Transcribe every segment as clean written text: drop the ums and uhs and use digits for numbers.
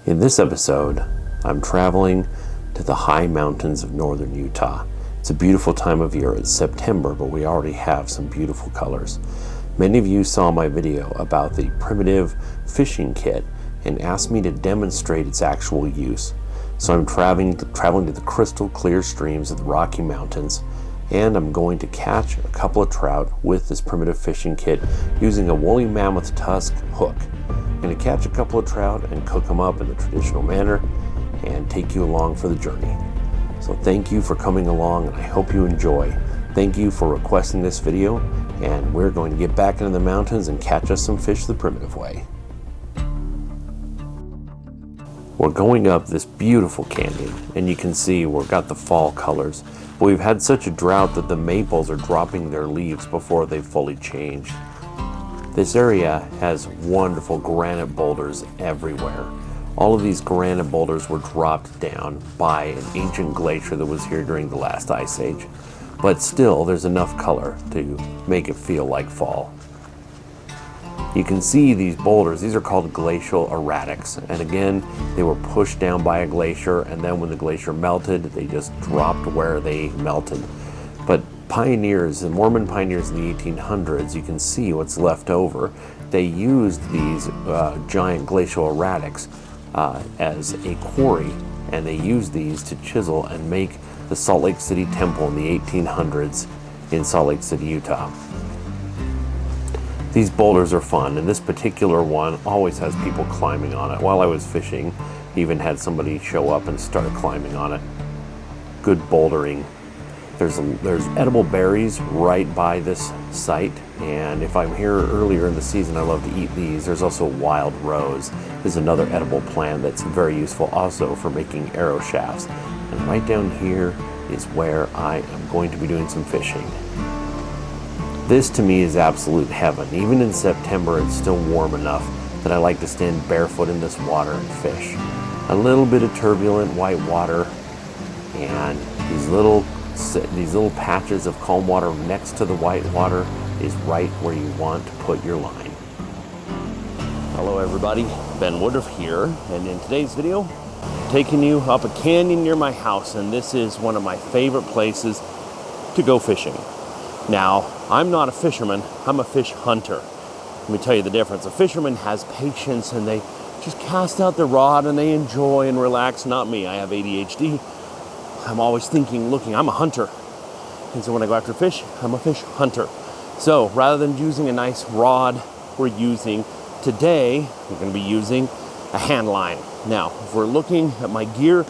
In this episode, I'm traveling to the high mountains of northern Utah. It's a beautiful time of year. It's September, but we already have some beautiful colors. Many of you saw my video about the primitive fishing kit and asked me to demonstrate its actual use. So I'm traveling to the crystal clear streams of the Rocky Mountains, and I'm going to catch a couple of trout with this primitive fishing kit using a woolly mammoth tusk hook. I'm going to catch a couple of trout and cook them up in the traditional manner and take you along for the journey. So thank you for coming along, and I hope you enjoy. Thank you for requesting this video, and we're going to get back into the mountains and catch us some fish the primitive way. We're going up this beautiful canyon, and you can see we've got the fall colors. But we've had such a drought that the maples are dropping their leaves before they've fully changed. This area has wonderful granite boulders everywhere. All of these granite boulders were dropped down by an ancient glacier that was here during the last ice age. But still, there's enough color to make it feel like fall. You can see these boulders. These are called glacial erratics. And again, they were pushed down by a glacier, and then when the glacier melted, they just dropped where they melted. But pioneers, the Mormon pioneers in the 1800s, you can see what's left over. They used these giant glacial erratics as a quarry, and they used these to chisel and make the Salt Lake City Temple in the 1800s in Salt Lake City, Utah. These boulders are fun, and this particular one always has people climbing on it. While I was fishing, even had somebody show up and start climbing on it. Good bouldering. There's edible berries right by this site, and if I'm here earlier in the season, I love to eat these. There's also wild rose. This is another edible plant that's very useful also for making arrow shafts. And right down here is where I am going to be doing some fishing. This to me is absolute heaven. Even in September, it's still warm enough that I like to stand barefoot in this water and fish. A little bit of turbulent white water, and these little patches of calm water next to the white water is right where you want to put your line. Hello everybody, Ben Woodruff here, and in today's video, taking you up a canyon near my house, and this is one of my favorite places to go fishing. Now, I'm not a fisherman, I'm a fish hunter. Let me tell you the difference. A fisherman has patience and they just cast out their rod and they enjoy and relax. Not me, I have ADHD. I'm always thinking, looking, I'm a hunter. And so when I go after fish, I'm a fish hunter. So rather than using a nice rod, today, we're gonna be using a hand line. Now, if we're looking at my gear,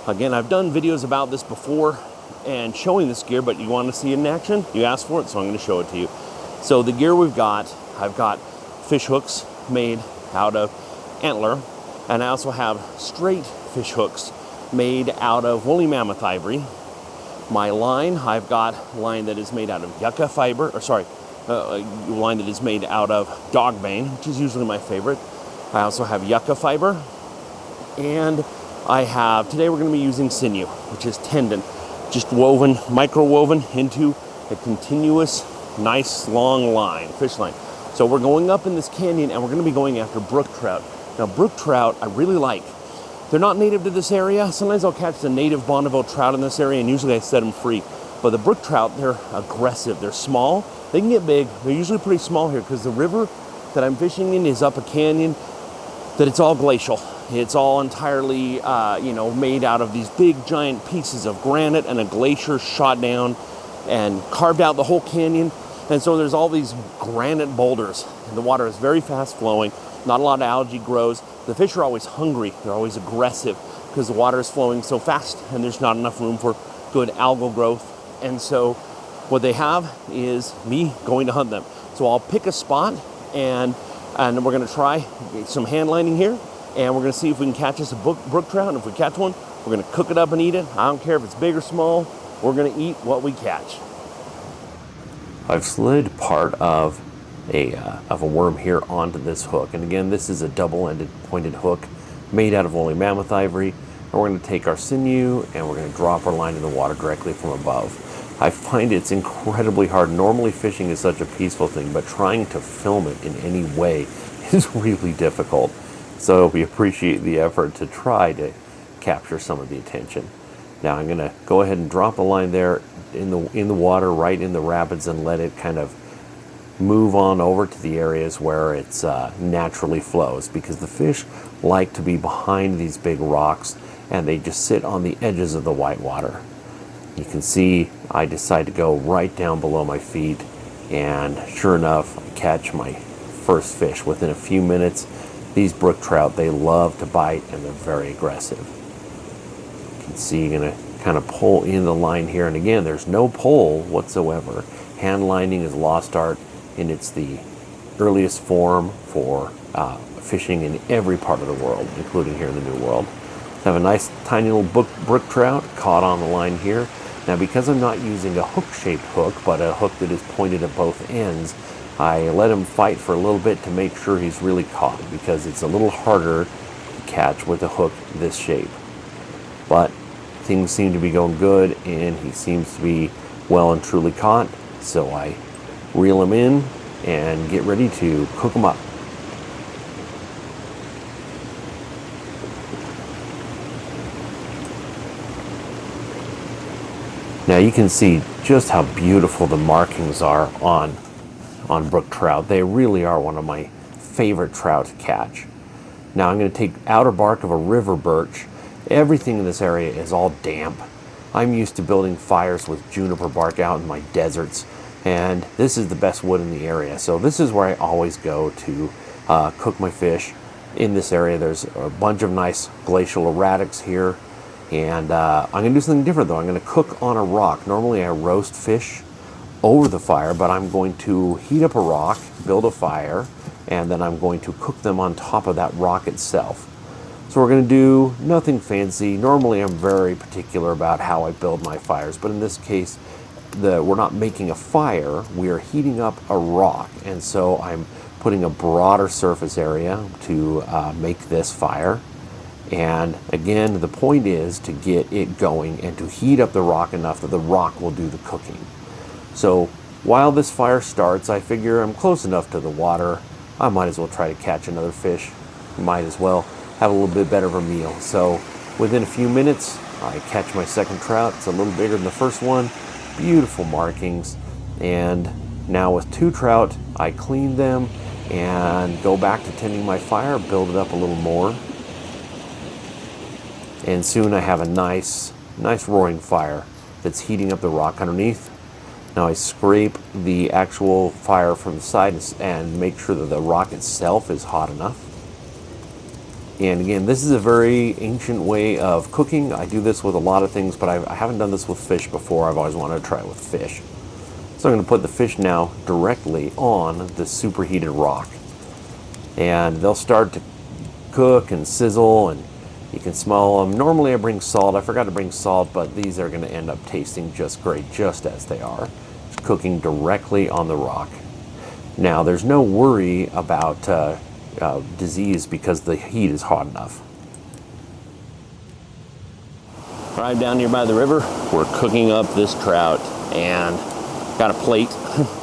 again, I've done videos about this before and showing this gear, but you want to see it in action? You asked for it, so I'm going to show it to you. So the gear I've got fish hooks made out of antler, and I also have straight fish hooks made out of woolly mammoth ivory. My line, I've got line that is made out of yucca fiber, line that is made out of dog bane, which is usually my favorite. I also have yucca fiber, and today we're going to be using sinew, which is tendon, just micro-woven into a continuous, nice long line, fish line. So we're going up in this canyon, and we're going to be going after brook trout. Now, brook trout, I really like. They're not native to this area. Sometimes I'll catch the native Bonneville trout in this area, and usually I set them free. But the brook trout, they're aggressive. They're small. They can get big. They're usually pretty small here because the river that I'm fishing in is up a canyon that it's all glacial. It's all entirely, made out of these big giant pieces of granite, and a glacier shot down and carved out the whole canyon. And so there's all these granite boulders, and the water is very fast flowing. Not a lot of algae grows. The fish are always hungry. They're always aggressive because the water is flowing so fast, and there's not enough room for good algal growth. And so what they have is me going to hunt them. So I'll pick a spot, and we're going to try some hand lining here. And we're going to see if we can catch us a brook trout. And if we catch one, we're going to cook it up and eat it. I don't care if it's big or small. We're going to eat what we catch. I've slid part of a worm here onto this hook. And again, this is a double-ended pointed hook made out of woolly mammoth ivory. And we're going to take our sinew and we're going to drop our line in the water directly from above. I find it's incredibly hard. Normally fishing is such a peaceful thing, but trying to film it in any way is really difficult. So we appreciate the effort to try to capture some of the attention. Now I'm going to go ahead and drop a line there in the water, right in the rapids, and let it kind of move on over to the areas where it's naturally flows, because the fish like to be behind these big rocks and they just sit on the edges of the whitewater. You can see I decide to go right down below my feet, and sure enough, I catch my first fish within a few minutes. These brook trout, they love to bite and they're very aggressive. You can see you're going to kind of pull in the line here, and again, there's no pole whatsoever. Hand lining is lost art, and it's the earliest form for fishing in every part of the world, including here in the New World. So I have a nice tiny little brook trout caught on the line here. Now, because I'm not using a hook-shaped hook, but a hook that is pointed at both ends, I let him fight for a little bit to make sure he's really caught, because it's a little harder to catch with a hook this shape. But things seem to be going good, and he seems to be well and truly caught. So I reel him in and get ready to cook him up. Now you can see just how beautiful the markings are on brook trout. They really are one of my favorite trout to catch. Now I'm going to take outer bark of a river birch. Everything in this area is all damp. I'm used to building fires with juniper bark out in my deserts, and this is the best wood in the area. So this is where I always go to cook my fish. In this area there's a bunch of nice glacial erratics here. And I'm going to do something different though. I'm going to cook on a rock. Normally I roast fish over the fire, but I'm going to heat up a rock, build a fire, and then I'm going to cook them on top of that rock itself. So we're going to do nothing fancy. Normally I'm very particular about how I build my fires, but in this case we're not making a fire, we are heating up a rock. And so I'm putting a broader surface area to make this fire. And again, the point is to get it going and to heat up the rock enough that the rock will do the cooking. So while this fire starts, I figure I'm close enough to the water, I might as well try to catch another fish. Might as well have a little bit better of a meal. So within a few minutes, I catch my second trout. It's a little bigger than the first one. Beautiful markings. And now with two trout, I clean them and go back to tending my fire, build it up a little more. And soon I have a nice roaring fire that's heating up the rock underneath. Now I scrape the actual fire from the side and make sure that the rock itself is hot enough. And again, this is a very ancient way of cooking. I do this with a lot of things, but I haven't done this with fish before. I've always wanted to try it with fish. So I'm going to put the fish now directly on the superheated rock. And they'll start to cook and sizzle, and you can smell them. Normally I bring salt. I forgot to bring salt, but these are going to end up tasting just great, just as they are. It's cooking directly on the rock. Now there's no worry about disease because the heat is hot enough. Right down here by the river, we're cooking up this trout, and got a plate,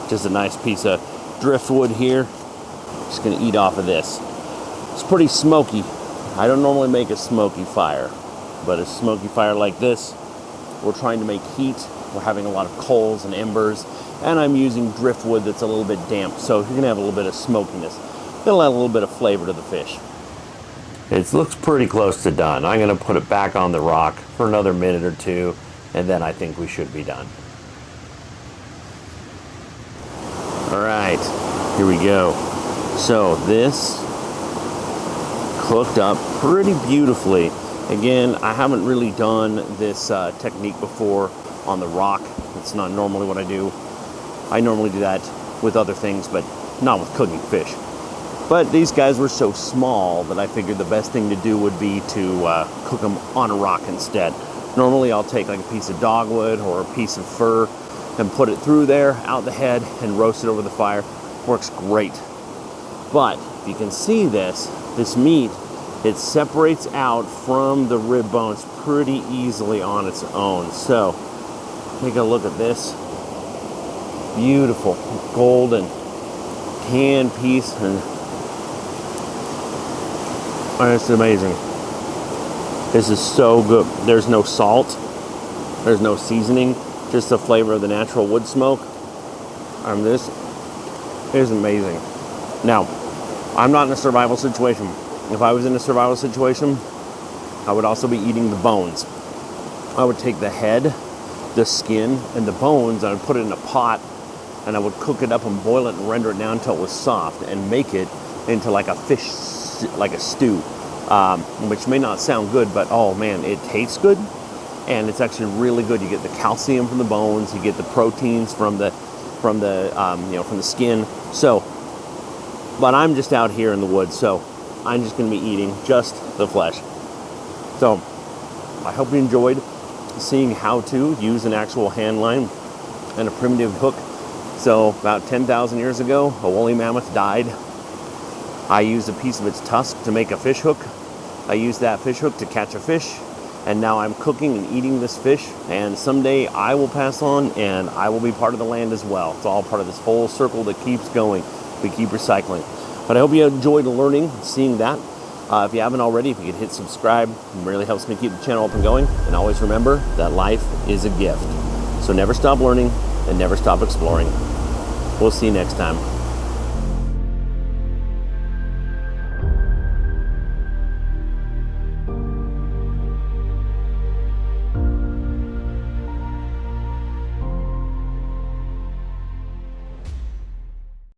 just a nice piece of driftwood here. Just going to eat off of this. It's pretty smoky. I don't normally make a smoky fire, but a smoky fire like this, we're trying to make heat. We're having a lot of coals and embers, and I'm using driftwood that's a little bit damp, so you're going to have a little bit of smokiness. It'll add a little bit of flavor to the fish. It looks pretty close to done. I'm going to put it back on the rock for another minute or two, and then I think we should be done. All right, here we go. So this cooked up pretty beautifully. Again, I haven't really done this technique before on the rock. It's not normally what I do. I normally do that with other things, but not with cooking fish. But these guys were so small that I figured the best thing to do would be to cook them on a rock instead. Normally I'll take like a piece of dogwood or a piece of fir and put it through there, out the head, and roast it over the fire. Works great. But if you can see this meat, it separates out from the rib bones pretty easily on its own. So take a look at this. Beautiful golden tan piece. And It's amazing. This is so good. There's no salt. There's no seasoning. Just the flavor of the natural wood smoke. This is amazing. Now, I'm not in a survival situation. If I was in a survival situation, I would also be eating the bones. I would take the head, the skin, and the bones, and I would put it in a pot, and I would cook it up and boil it and render it down until it was soft, and make it into like a fish, like a stew, which may not sound good, but oh man, it tastes good, and it's actually really good. You get the calcium from the bones, you get the proteins from the skin. So, but I'm just out here in the woods, so I'm just going to be eating just the flesh. So, I hope you enjoyed seeing how to use an actual hand line and a primitive hook. So, about 10,000 years ago, a woolly mammoth died. I used a piece of its tusk to make a fish hook. I used that fish hook to catch a fish, and now I'm cooking and eating this fish, and someday I will pass on and I will be part of the land as well. It's all part of this whole circle that keeps going. We keep recycling. But I hope you enjoyed learning, seeing that. If you haven't already, if you could hit subscribe, it really helps me keep the channel up and going. And always remember that life is a gift. So never stop learning and never stop exploring. We'll see you next time.